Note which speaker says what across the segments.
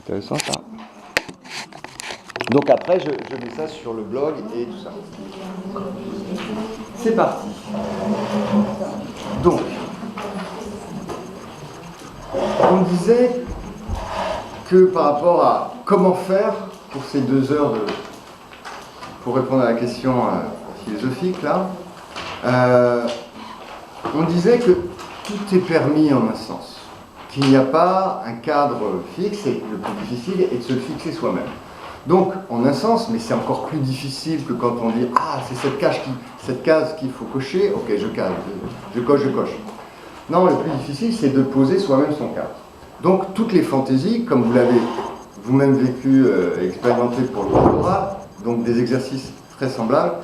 Speaker 1: Intéressant ça. Donc après, je mets ça sur le blog et tout ça. C'est parti. Donc, on disait que par rapport à comment faire pour ces 2 heures pour répondre à la question philosophique là, on disait que tout est permis en un sens, qu'il n'y a pas un cadre fixe et le plus difficile est de se le fixer soi-même. Donc, en un sens, mais c'est encore plus difficile que quand on dit « Ah, c'est cette case qu'il faut cocher, ok, je coche. » Non, le plus difficile, c'est de poser soi-même son cadre. Donc, toutes les fantaisies, comme vous l'avez vous-même vécu, expérimenté pour le doctorat, donc des exercices très semblables,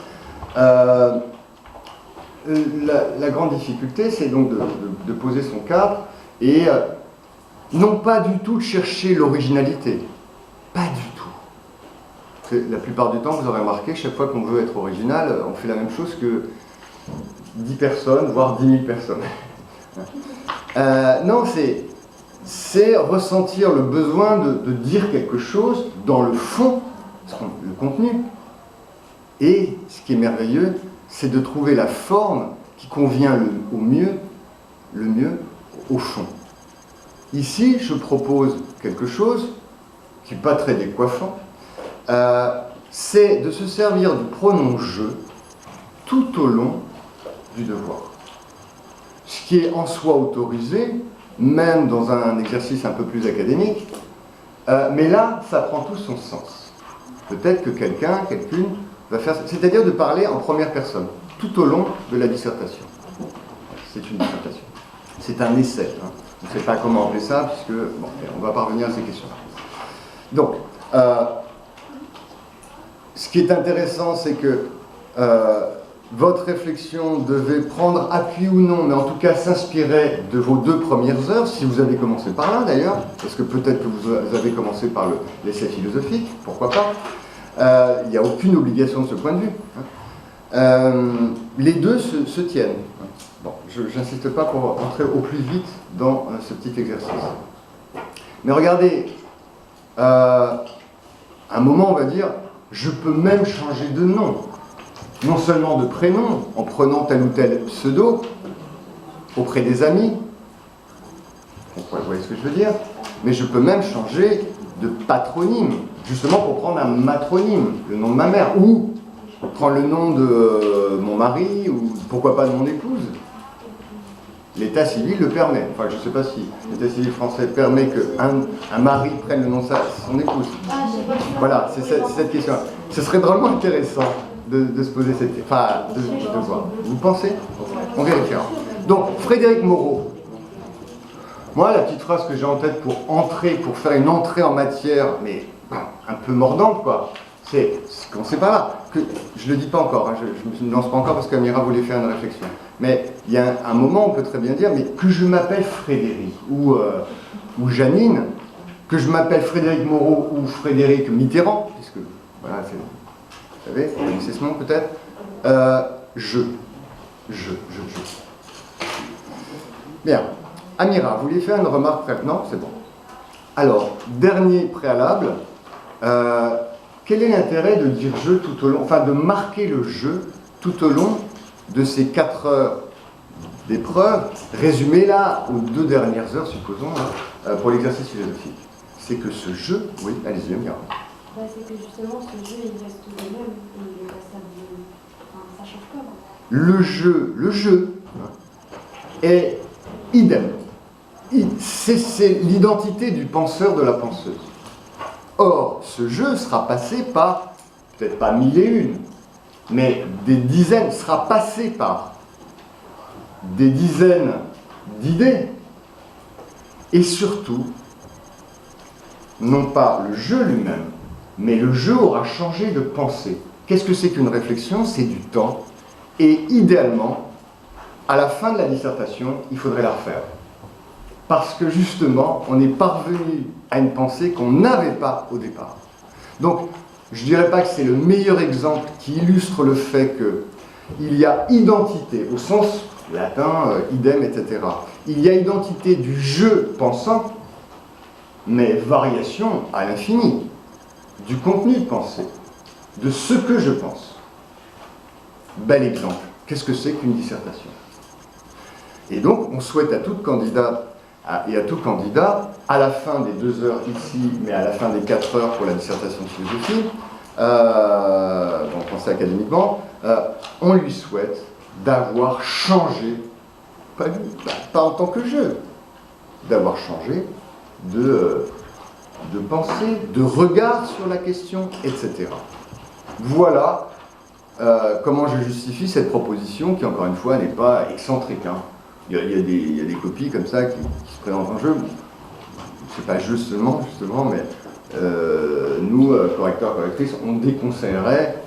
Speaker 1: la grande difficulté, c'est donc de poser son cadre et non pas du tout de chercher l'originalité, pas du tout. La plupart du temps, vous aurez remarqué, chaque fois qu'on veut être original, on fait la même chose que 10 personnes, voire 10 000 personnes. Non, c'est ressentir le besoin de dire quelque chose dans le fond, le contenu. Et ce qui est merveilleux, c'est de trouver la forme qui convient le mieux au fond. Ici, je propose quelque chose qui n'est pas très décoiffant. C'est de se servir du pronom « je » tout au long du devoir. Ce qui est en soi autorisé, même dans un exercice un peu plus académique, mais là, ça prend tout son sens. Peut-être que quelqu'une va faire ça, c'est-à-dire de parler en première personne, tout au long de la dissertation. C'est une dissertation. C'est un essai. Hein. Je ne sais pas comment appeler ça, puisque bon, on va parvenir à ces questions-là. Donc, ce qui est intéressant, c'est que votre réflexion devait prendre appui ou non, mais en tout cas s'inspirer de vos 2 premières heures, si vous avez commencé par là d'ailleurs, parce que peut-être que vous avez commencé par l'essai philosophique, pourquoi pas. Il n'y a aucune obligation de ce point de vue. Hein. Les 2 se tiennent. Bon, je n'insiste pas pour entrer au plus vite dans ce petit exercice. Mais regardez, à un moment on va dire, je peux même changer de nom. Non seulement de prénom, en prenant tel ou tel pseudo, auprès des amis, vous voyez ce que je veux dire, mais je peux même changer de patronyme, justement pour prendre un matronyme, le nom de ma mère, ou prendre le nom de mon mari, ou pourquoi pas de mon épouse. L'état civil le permet. Enfin, je ne sais pas si l'état civil français permet qu'un mari prenne le nom de son épouse. Voilà, c'est cette question. Ce serait drôlement intéressant de se poser cette question. Enfin, de voir. Vous pensez? On vérifiera. Donc, Frédéric Moreau. Moi, la petite phrase que j'ai en tête pour faire une entrée en matière, mais un peu mordante, quoi, c'est qu'on ne sait pas là. Je ne le dis pas encore, hein, je ne me lance pas encore parce qu'Amira voulait faire une réflexion. Mais il y a un moment, on peut très bien dire, mais que je m'appelle Frédéric ou Janine, que je m'appelle Frédéric Moreau ou Frédéric Mitterrand, puisque, voilà, vous savez, vous connaissez ce nom peut-être, je. Bien. Amira, vous vouliez faire une remarque préalable? Non, c'est bon. Alors, dernier préalable, quel est l'intérêt de dire je tout au long, enfin de marquer le je tout au long de ces 4 heures d'épreuve, résumé là aux 2 dernières heures, supposons, pour l'exercice philosophique? C'est que ce jeu, oui, allez-y, Amira.
Speaker 2: C'est que justement, ce jeu, il reste le même, et ça change pas.
Speaker 1: Le jeu est idem. C'est l'identité du penseur, de la penseuse. Or, ce jeu sera passé par, peut-être pas 1001, mais des dizaines, sera passé par des dizaines d'idées, et surtout, non pas le jeu lui-même, mais le jeu aura changé de pensée. Qu'est-ce que c'est qu'une réflexion? C'est du temps, et idéalement, à la fin de la dissertation, il faudrait la refaire. Parce que justement, on est parvenu à une pensée qu'on n'avait pas au départ. Donc, je ne dirais pas que c'est le meilleur exemple qui illustre le fait qu'il y a identité, au sens latin, idem, etc. Il y a identité du je pensant mais variation à l'infini du contenu de pensée, de ce que je pense. Bel exemple. Qu'est-ce que c'est qu'une dissertation? Et donc, on souhaite à tout candidat et à tout candidat, à la fin des 2 heures ici, mais à la fin des 4 heures pour la dissertation de philosophie, on pensait académiquement, on lui souhaite d'avoir changé, pas en tant que jeu, d'avoir changé de pensée, de regard sur la question, etc. Voilà comment je justifie cette proposition qui, encore une fois, n'est pas excentrique. Hein. Il y a des copies comme ça qui se présentent en jeu. C'est pas jeu seulement, justement, mais nous, correcteurs, correctrices, on déconseillerait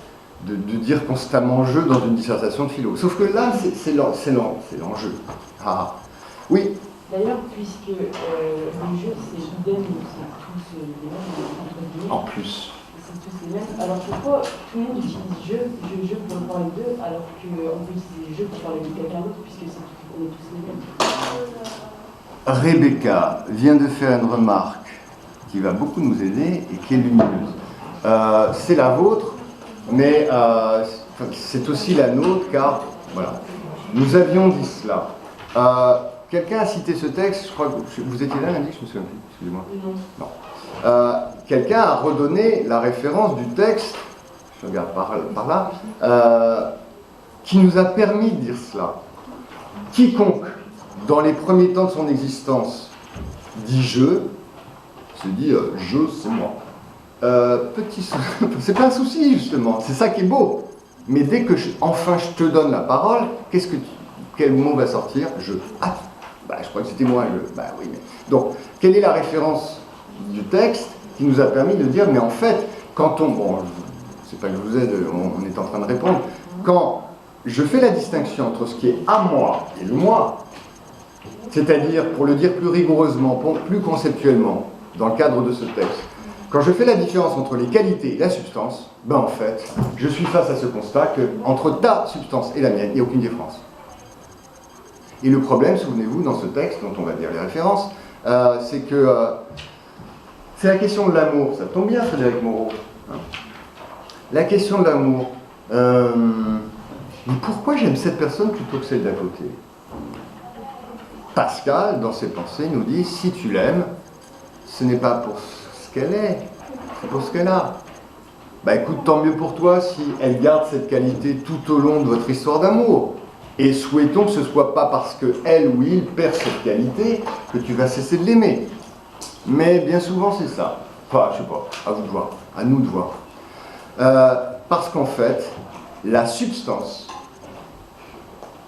Speaker 1: de dire constamment jeu dans une dissertation de philo. Sauf que là, c'est l'enjeu. Ah, oui.
Speaker 3: D'ailleurs, puisque le jeu, c'est idem, c'est tous les mêmes, entre guillemets.
Speaker 1: En plus.
Speaker 3: C'est tous les mêmes. Alors pourquoi tout le monde utilise jeu pour parler d'eux, alors qu'on peut utiliser jeu pour parler de quelqu'un d'autre, puisque on est tous les mêmes.
Speaker 1: Rebecca vient de faire une remarque qui va beaucoup nous aider et qui est lumineuse. C'est la vôtre, mais c'est aussi la nôtre, car voilà, nous avions dit cela. Quelqu'un a cité ce texte, je crois que vous étiez là lundi, je me souviens plus, excusez-moi. Non. Quelqu'un a redonné la référence du texte, je regarde par là, qui nous a permis de dire cela. Quiconque, dans les premiers temps de son existence, dit je, se dit je, c'est moi. C'est pas un souci, justement, c'est ça qui est beau. Mais dès que enfin je te donne la parole, quel mot va sortir? Je. Ah, je crois que c'était moi, je. Oui, mais. Donc, quelle est la référence du texte qui nous a permis de dire, mais en fait, quand on. Bon, c'est pas que je vous aide, on est en train de répondre. Quand je fais la distinction entre ce qui est à moi et le moi, c'est-à-dire, pour le dire plus rigoureusement, plus conceptuellement, dans le cadre de ce texte, quand je fais la différence entre les qualités et la substance, en fait, je suis face à ce constat qu'entre ta substance et la mienne, il n'y a aucune différence. Et le problème, souvenez-vous, dans ce texte, dont on va dire les références, c'est que c'est la question de l'amour. Ça tombe bien, Frédéric Moreau. Hein. La question de l'amour. Mais pourquoi j'aime cette personne plutôt que celle d'à côté? Pascal, dans ses pensées, nous dit, si tu l'aimes, ce n'est pas pour ce qu'elle est, c'est pour ce qu'elle a. Écoute, tant mieux pour toi si elle garde cette qualité tout au long de votre histoire d'amour. Et souhaitons que ce ne soit pas parce qu'elle ou il perd cette qualité que tu vas cesser de l'aimer. Mais bien souvent, c'est ça. Enfin, je sais pas, à vous de voir, à nous de voir. Parce qu'en fait, la substance,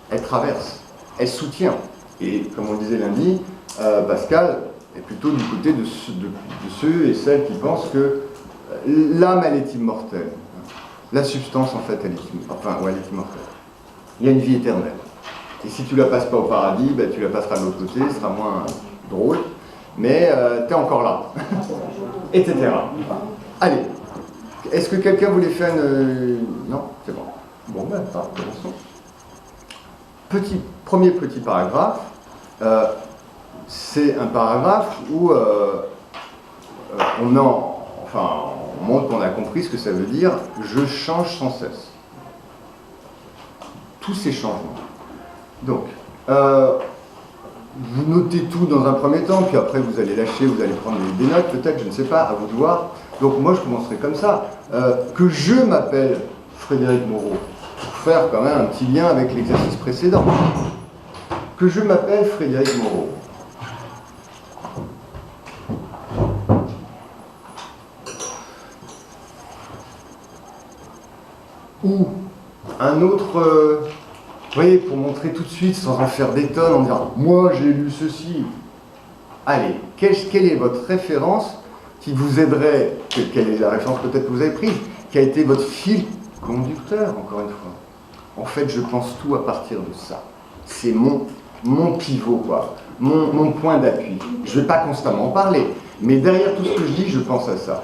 Speaker 1: elle traverse, elle soutient. Et comme on le disait lundi, Pascal est plutôt du côté de ceux et celles qui pensent que l'âme, elle est immortelle. La substance, en fait, elle est immortelle. Il y a une vie éternelle. Et si tu la passes pas au paradis, tu la passeras de l'autre côté, ce sera moins drôle, mais tu es encore là. Etc. Allez. Est-ce que quelqu'un voulait faire une... Non, c'est bon. Bon, commençons. Premier petit paragraphe, c'est un paragraphe où on montre qu'on a compris ce que ça veut dire « je change sans cesse ». Tous ces changements. Donc, vous notez tout dans un premier temps, puis après vous allez lâcher, vous allez prendre des notes, peut-être, je ne sais pas, à vous de voir. Donc moi je commencerai comme ça. Que je m'appelle Frédéric Moreau, pour faire quand même un petit lien avec l'exercice précédent. Que je m'appelle Frédéric Moreau. Ou un autre, vous voyez, pour montrer tout de suite, sans en faire des tonnes, en disant « moi j'ai lu ceci ». Allez, quelle est votre référence qui vous aiderait, quelle est la référence peut-être que vous avez prise, qui a été votre fil conducteur, encore une fois. En fait, je pense tout à partir de ça. C'est mon pivot, quoi, mon point d'appui. Je ne vais pas constamment en parler, mais derrière tout ce que je dis, je pense à ça.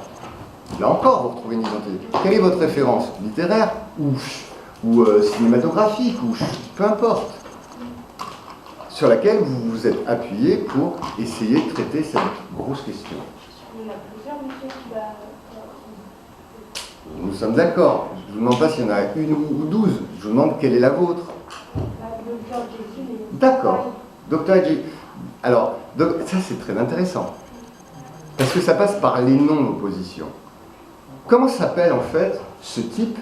Speaker 1: Là encore, vous retrouvez une identité. Quelle est votre référence? Littéraire ou cinématographique, ou peu importe. sur laquelle vous vous êtes appuyé pour essayer de traiter cette grosse question.
Speaker 2: Il y en a plusieurs, monsieur, qui va...
Speaker 1: Nous sommes d'accord. Je ne vous demande pas s'il y en a une ou 12. Je vous demande quelle est la vôtre.
Speaker 2: Docteur Jekyll et...
Speaker 1: D'accord. Docteur Jekyll. Alors, ça c'est très intéressant. Parce que ça passe par les noms d'opposition. Comment s'appelle en fait ce type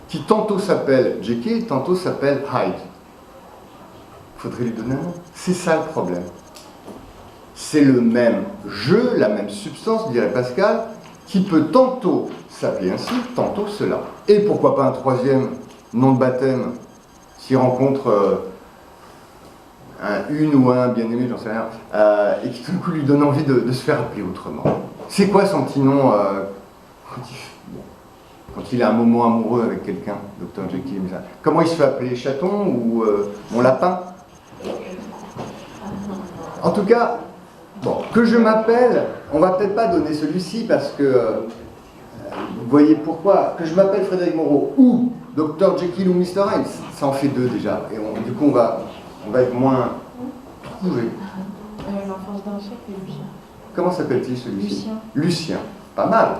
Speaker 1: qui tantôt s'appelle Jekyll, tantôt s'appelle Hyde? Il faudrait lui donner un nom. C'est ça le problème. C'est le même jeu, la même substance, dirait Pascal, qui peut tantôt s'appeler ainsi, tantôt cela. Et pourquoi pas un troisième nom de baptême s'il rencontre une ou un bien-aimé, j'en sais rien, et qui tout d'un coup lui donne envie de se faire appeler autrement. C'est quoi son petit nom quand il a un moment amoureux avec quelqu'un, Dr. Jekyll? Comment il se fait appeler? Chaton ou mon lapin? En tout cas, bon, que je m'appelle, on va peut-être pas donner celui-ci parce que vous voyez pourquoi, que je m'appelle Frédéric Moreau ou Dr. Jekyll ou Mr. Hyde, ça en fait deux déjà, et du coup on va être moins trouvé.
Speaker 3: L'enfance d'un siècle et Lucien.
Speaker 1: Comment s'appelle-t-il celui-ci?
Speaker 3: Lucien.
Speaker 1: Lucien, pas mal.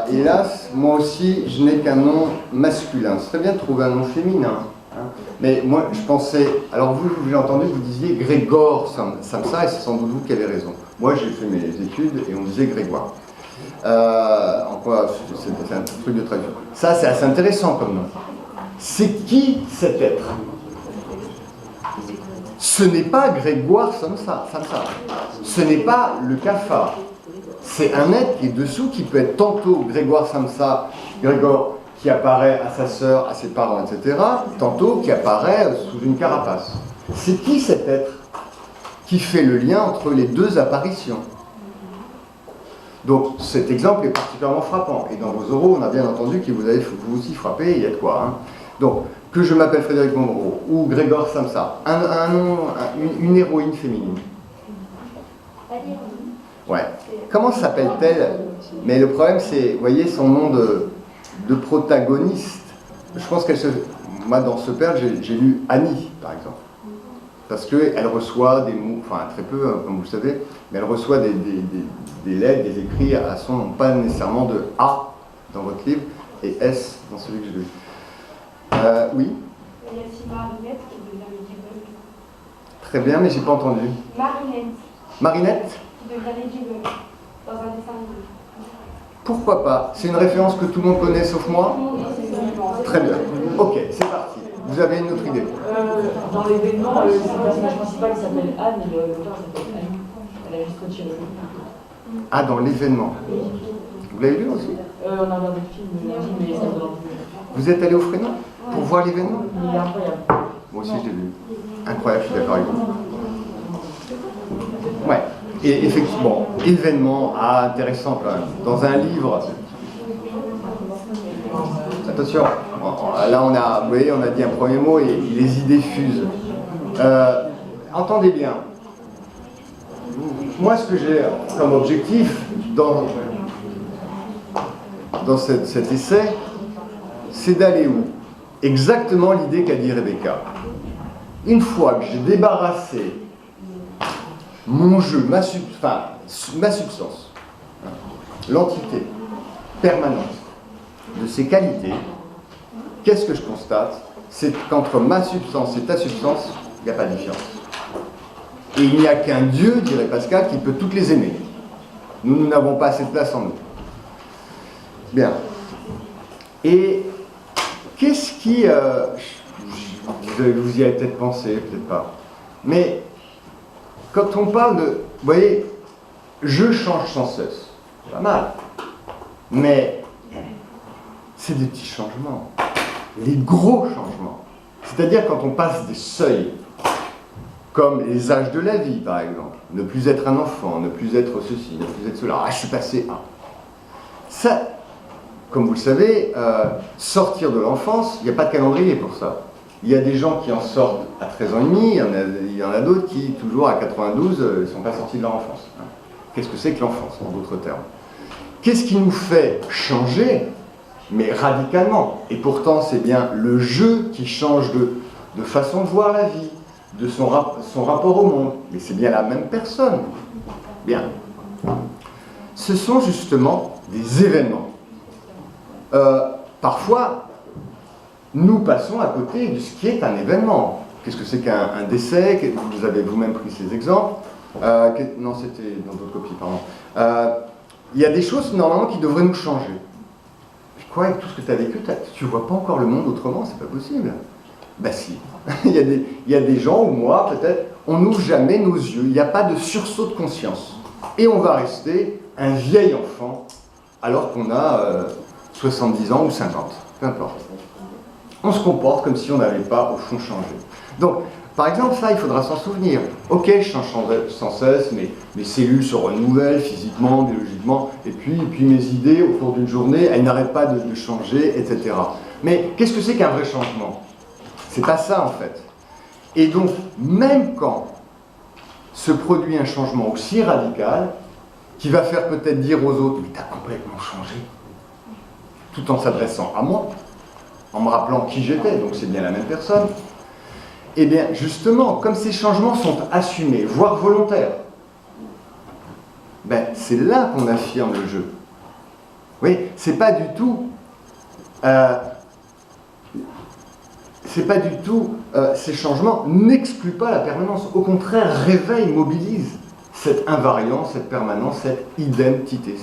Speaker 1: Hélas, moi aussi, je n'ai qu'un nom masculin. Ce serait bien de trouver un nom féminin. Hein. Mais moi, je pensais... Alors vous, j'ai entendu, vous disiez Grégor Samsa, et c'est sans doute vous qui avez raison. Moi, j'ai fait mes études et on disait Grégoire. En quoi c'est un truc de traduction. Ça, c'est assez intéressant comme nom. C'est qui cet être? Ce n'est pas Grégoire Samsa. Ce n'est pas le cafard. C'est un être qui est dessous, qui peut être tantôt Grégoire Samsa, Grégor qui apparaît à sa sœur, à ses parents, etc., tantôt qui apparaît sous une carapace. C'est qui cet être qui fait le lien entre les deux apparitions? Donc cet exemple est particulièrement frappant. Et dans vos oraux, on a bien entendu que vous avez vous aussi frappé, il y a de quoi. Hein. Donc, que je m'appelle Frédéric Moreau ou Grégor Samsa, un nom, une héroïne féminine. Ouais. Comment s'appelle-t-elle? Mais le problème, c'est, vous voyez, son nom de protagoniste. Je pense qu'elle se... Moi, dans ce père, j'ai lu Annie, par exemple. Parce qu'elle reçoit des mots, enfin très peu, comme vous le savez, mais elle reçoit des lettres, des écrits à son nom, pas nécessairement de A dans votre livre, et S dans celui que j'ai lu. Oui?
Speaker 2: Il y a aussi Marinette qui devient Ladybug.
Speaker 1: Très bien, mais j'ai pas entendu.
Speaker 2: Marinette.
Speaker 1: Marinette?
Speaker 2: Qui devient Ladybug dans un dessin animé.
Speaker 1: Pourquoi pas? C'est une référence que tout le monde connaît sauf moi? Très bien. Ok, c'est parti. Vous avez une autre idée?
Speaker 3: Dans l'événement, le personnage principal s'appelle Anne et l'auteur s'appelle Annie. Elle a juste retiré le nom.
Speaker 1: Ah, dans l'événement. Vous l'avez lu aussi?
Speaker 3: On a regardé le film, mais ça me donne.
Speaker 1: Vous êtes allé au Frénon pour voir l'événement?
Speaker 3: Il est incroyable.
Speaker 1: Moi aussi, je l'ai vu. Incroyable, je suis d'accord avec vous. Ouais. Et effectivement, événement, intéressant quand même. Dans un livre, attention, là on a, vous voyez, on a dit un premier mot et les idées fusent. Entendez bien. Moi, ce que j'ai comme objectif dans cet essai, c'est d'aller où? Exactement l'idée qu'a dit Rebecca. Une fois que j'ai débarrassé mon jeu, ma substance, l'entité permanente de ses qualités, qu'est-ce que je constate? C'est qu'entre ma substance et ta substance, il n'y a pas de différence. Et il n'y a qu'un Dieu, dirait Pascal, qui peut toutes les aimer. Nous n'avons pas assez de place en nous. Bien. Et qu'est-ce qui... vous y avez peut-être pensé, peut-être pas. Mais quand on parle de... Vous voyez, je change sans cesse. Pas mal. Mais c'est des petits changements. Les gros changements. C'est-à-dire quand on passe des seuils, comme les âges de la vie, par exemple. Ne plus être un enfant, ne plus être ceci, ne plus être cela. Ah, je suis passé à... Ça, comme vous le savez, sortir de l'enfance, il n'y a pas de calendrier pour ça. Il y a des gens qui en sortent à 13 ans et demi, il y en a d'autres qui, toujours à 92, ne sont pas sortis de leur enfance. Qu'est-ce que c'est que l'enfance, en d'autres termes? Qu'est-ce qui nous fait changer, mais radicalement? Et pourtant, c'est bien le jeu qui change de façon de voir la vie, de son rapport au monde. Mais c'est bien la même personne. Bien. Ce sont justement des événements. Parfois, nous passons à côté de ce qui est un événement. Qu'est-ce que c'est qu'un décès? Vous avez vous-même pris ces exemples. Non, c'était dans d'autres copies, pardon. Il y a des choses, normalement, qui devraient nous changer. Quoi, avec tout ce que tu as vécu, tu ne vois pas encore le monde autrement, c'est pas possible. Ben si. il y a des gens, ou moi, peut-être, on n'ouvre jamais nos yeux, il n'y a pas de sursaut de conscience. Et on va rester un vieil enfant, alors qu'on a 70 ans ou 50, peu importe. On se comporte comme si on n'avait pas, au fond, changé. Donc, par exemple, ça, il faudra s'en souvenir. Ok, je change sans cesse, mes cellules se renouvellent physiquement, biologiquement, et puis mes idées, au cours d'une journée, elles n'arrêtent pas de changer, etc. Mais qu'est-ce que c'est qu'un vrai changement? C'est pas ça, en fait. Et donc, même quand se produit un changement aussi radical, qui va faire peut-être dire aux autres « mais t'as complètement changé », tout en s'adressant à moi, en me rappelant qui j'étais, donc c'est bien la même personne. Eh bien, justement, comme ces changements sont assumés, voire volontaires, ben, c'est là qu'on affirme le jeu. Oui, c'est pas du tout... ces changements n'excluent pas la permanence. Au contraire, réveillent, mobilisent cette invariance, cette permanence, cette identité,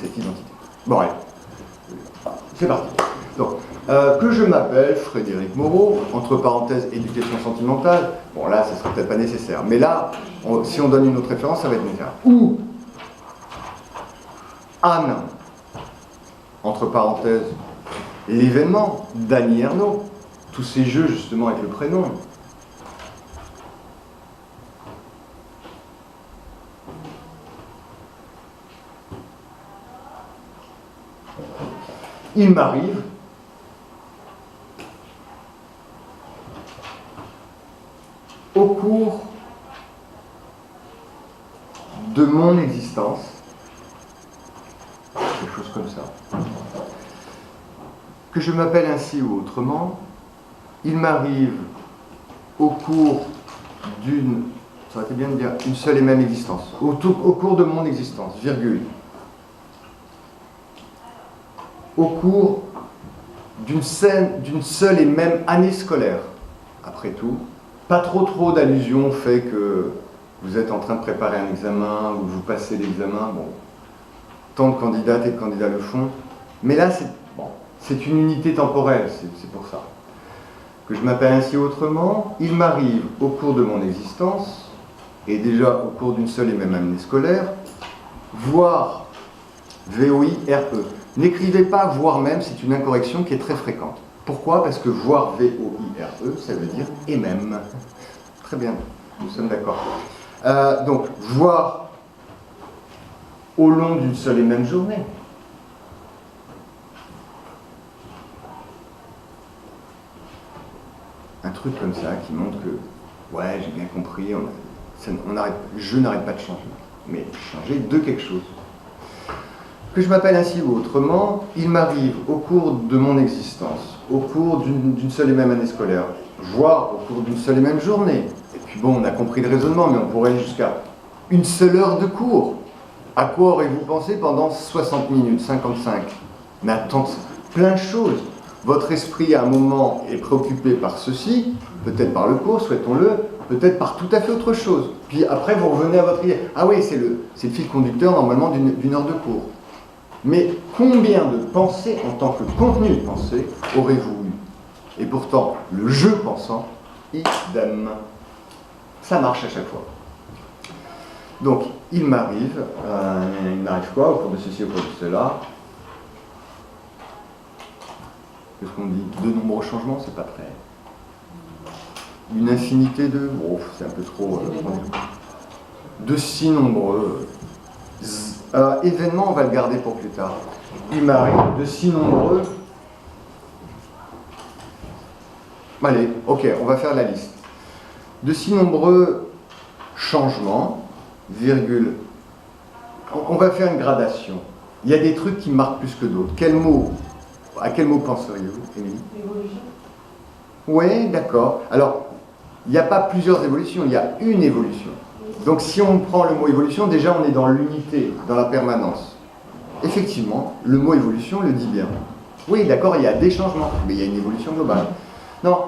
Speaker 1: Bon, allez, c'est parti. Donc, que je m'appelle Frédéric Moreau, entre parenthèses, éducation sentimentale, bon là, ça serait peut-être pas nécessaire, mais là, si on donne une autre référence, ça va être nécessaire. Ou Anne, entre parenthèses, l'événement, Dany Ernaud, tous ces jeux justement avec le prénom. Il m'arrive au cours de mon existence, quelque chose comme ça, que je m'appelle ainsi ou autrement, il m'arrive au cours d'une, ça aurait été bien de dire, une seule et même existence, au cours de mon existence, virgule, au cours d'une seule et même année scolaire, après tout, pas trop d'allusions au fait que vous êtes en train de préparer un examen ou vous passez l'examen, bon, tant de candidates et de candidats le font, mais là c'est une unité temporelle, c'est pour ça. Que je m'appelle ainsi autrement, il m'arrive au cours de mon existence, et déjà au cours d'une seule et même année scolaire, voir V-O-I-R-E. N'écrivez pas voir même, c'est une incorrection qui est très fréquente. Pourquoi? Parce que voir V-O-I-R-E, ça veut dire et même. Très bien, nous sommes d'accord. Donc, voir au long d'une seule et même journée. Un truc comme ça qui montre que, ouais, j'ai bien compris, je n'arrête pas de changer. Mais changer de quelque chose. Que je m'appelle ainsi ou autrement, il m'arrive au cours de mon existence, au cours d'une seule et même année scolaire, voire au cours d'une seule et même journée. Et puis bon, on a compris le raisonnement, mais on pourrait aller jusqu'à une seule heure de cours. À quoi aurez-vous pensé pendant 60 minutes, 55? Mais attends, plein de choses. Votre esprit, à un moment, est préoccupé par ceci, peut-être par le cours, souhaitons-le, peut-être par tout à fait autre chose. Puis après, vous revenez à votre idée. Ah oui, c'est le fil conducteur, normalement, d'une heure de cours. Mais combien de pensées, en tant que contenu de pensée, aurez-vous eu? Et pourtant, le jeu pensant, idem. Ça marche à chaque fois. Donc, il m'arrive quoi, au cours de ceci, au cours de cela? Qu'est-ce qu'on dit? De nombreux changements, c'est pas très. Une infinité de... Bon, c'est un peu trop... de si nombreux... événements, on va le garder pour plus tard. Il m'arrive de si nombreux... Allez, ok, on va faire la liste. De si nombreux changements, virgule... On va faire une gradation. Il y a des trucs qui marquent plus que d'autres. À quel mot penseriez-vous, Émilie?
Speaker 3: Évolution.
Speaker 1: Oui, d'accord. Alors, Il n'y a pas plusieurs évolutions, il y a une évolution. Donc si on prend le mot évolution, déjà on est dans l'unité, dans la permanence. Effectivement, le mot évolution le dit bien. Oui, d'accord, il y a des changements, mais il y a une évolution globale. Non,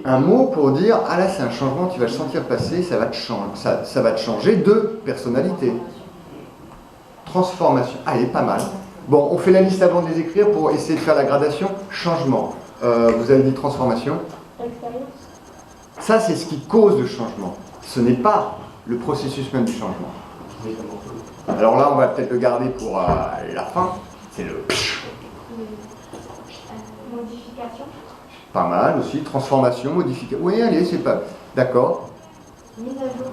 Speaker 1: un mot pour dire, ah là c'est un changement, tu vas le sentir passer, ça va te changer de personnalité. Transformation, allez, pas mal. Bon, on fait la liste avant de les écrire pour essayer de faire la gradation. Changement, vous avez dit transformation.
Speaker 2: Expérience.
Speaker 1: Ça c'est ce qui cause le changement. Ce n'est pas le processus même du changement. Alors là, on va peut-être le garder pour la fin. C'est le...
Speaker 2: Modification.
Speaker 1: Pas mal aussi. Transformation, modification. Oui, allez, c'est pas... D'accord.
Speaker 2: Mise à jour.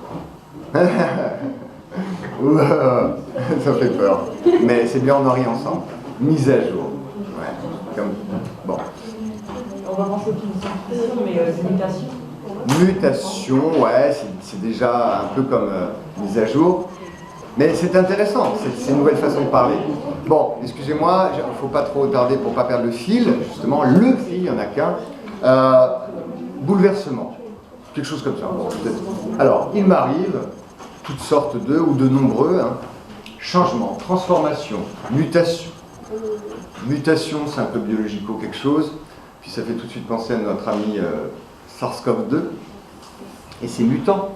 Speaker 1: Ouah, ça fait peur. Mais c'est bien, on en rit ensemble. Mise à jour. Ouais. Bon.
Speaker 3: On va penser qu'une simplification, mais mutation.
Speaker 1: Mutation, ouais, c'est déjà un peu comme mise à jour. Mais c'est intéressant, c'est une nouvelle façon de parler. Bon, excusez-moi, il ne faut pas trop tarder pour ne pas perdre le fil. Justement, le fil, il n'y en a qu'un. Bouleversement, quelque chose comme ça. Bon, alors, il m'arrive toutes sortes de, ou de nombreux, changements, transformations, mutations. Mutation, c'est un peu biologico quelque chose. Puis ça fait tout de suite penser à notre ami SARS-CoV-2. Et c'est mutant.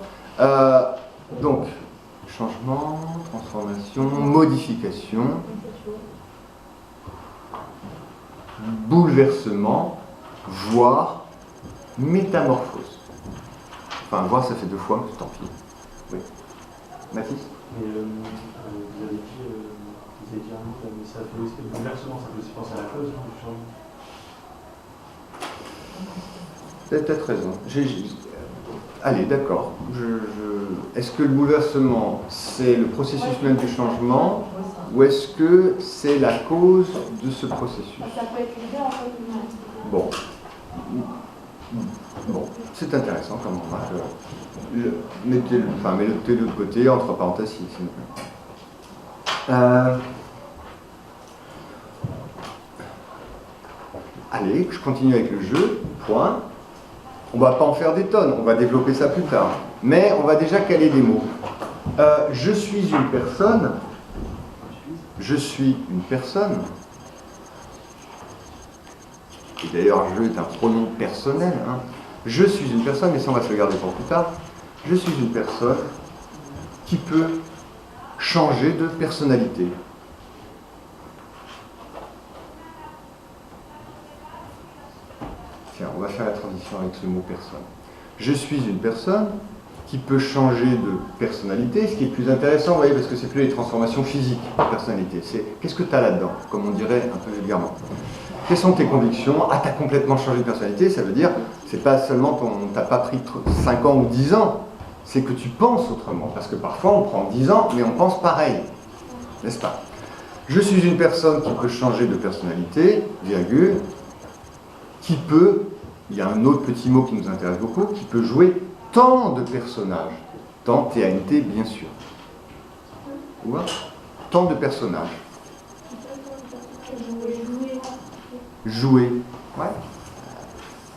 Speaker 1: Donc, changement, transformation, modification, bouleversement, voire métamorphose. Enfin, voir, ça fait 2 fois, mais tant pis. Oui. Mathis ?
Speaker 4: Mais vous avez dit un mot, mais ça fait aussi le bouleversement, ça peut aussi penser à la cause du changement.
Speaker 1: Vous avez peut-être raison. Allez, d'accord. Est-ce que le bouleversement, c'est le processus même du changement, ou est-ce que c'est la cause de ce processus?
Speaker 2: Ça peut être l'idée en fait.
Speaker 1: Bon. Bon, c'est intéressant comme remarque. Mettez-le de l'autre côté, entre parenthèses, s'il vous plaît. Allez, je continue avec le jeu. Point. On ne va pas en faire des tonnes, on va développer ça plus tard. Mais on va déjà caler des mots. Je suis une personne. Je suis une personne. Et d'ailleurs, je est un pronom personnel. Je suis une personne, mais ça on va se le garder pour plus tard. Je suis une personne qui peut changer de personnalité. Tiens, on va faire la transition avec ce mot personne. Je suis une personne qui peut changer de personnalité, ce qui est plus intéressant, vous voyez, parce que c'est plus les transformations physiques de personnalité. C'est qu'est-ce que tu as là-dedans, comme on dirait un peu vulgairement. Quelles sont tes convictions? Ah, tu as complètement changé de personnalité, ça veut dire, c'est pas seulement t'as pas pris 5 ans ou 10 ans, c'est que tu penses autrement. Parce que parfois, on prend 10 ans, mais on pense pareil. N'est-ce pas? Je suis une personne qui peut changer de personnalité, virgule, qui peut, il y a un autre petit mot qui nous intéresse beaucoup, qui peut jouer tant de personnages. Tant, T-A-N-T, bien sûr. Tu vois? Tant de personnages. Jouer, ouais.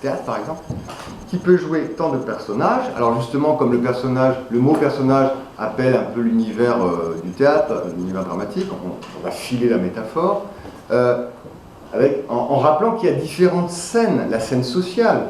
Speaker 1: Théâtre par exemple, qui peut jouer tant de personnages. Alors justement, comme le mot personnage appelle un peu l'univers du théâtre, l'univers dramatique, on va filer la métaphore, en rappelant qu'il y a différentes scènes, la scène sociale.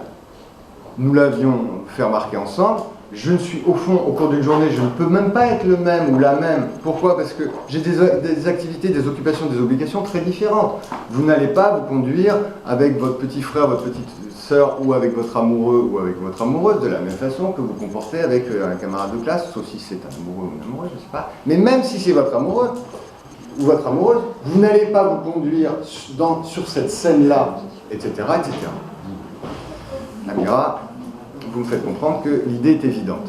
Speaker 1: Nous l'avions fait remarquer ensemble. Je ne suis, au fond, au cours d'une journée, je ne peux même pas être le même ou la même. Pourquoi? Parce que j'ai des activités, des occupations, des obligations très différentes. Vous n'allez pas vous conduire avec votre petit frère, votre petite sœur, ou avec votre amoureux ou avec votre amoureuse, de la même façon que vous vous comportez avec un camarade de classe, sauf si c'est un amoureux ou une amoureuse, je ne sais pas. Mais même si c'est votre amoureux ou votre amoureuse, vous n'allez pas vous conduire sur cette scène-là, etc., etc. Amira, vous me faites comprendre que l'idée est évidente.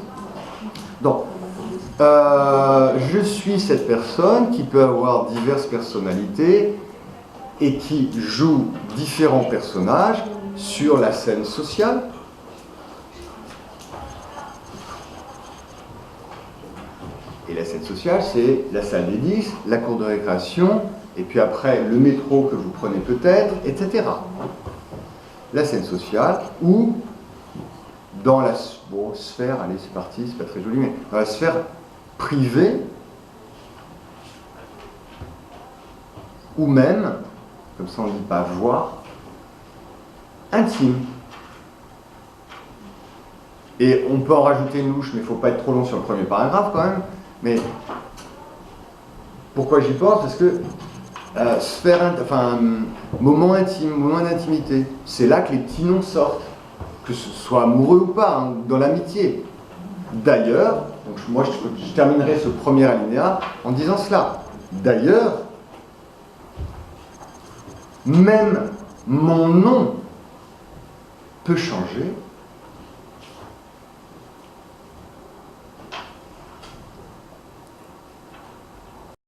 Speaker 1: Donc, je suis cette personne qui peut avoir diverses personnalités et qui joue différents personnages sur la scène sociale. Et la scène sociale, c'est la salle des 10, la cour de récréation, et puis après le métro que vous prenez peut-être, etc. La scène sociale où dans la sphère, allez c'est parti, c'est pas très joli, mais dans la sphère privée, ou même, comme ça on ne dit pas voir, intime. Et on peut en rajouter une louche, mais il ne faut pas être trop long sur le premier paragraphe quand même. Mais pourquoi j'y pense? Parce que moment intime, moment d'intimité, c'est là que les petits noms sortent, que ce soit amoureux ou pas, hein, dans l'amitié. D'ailleurs, donc moi je terminerai ce premier alinéa en disant cela. D'ailleurs, même mon nom peut changer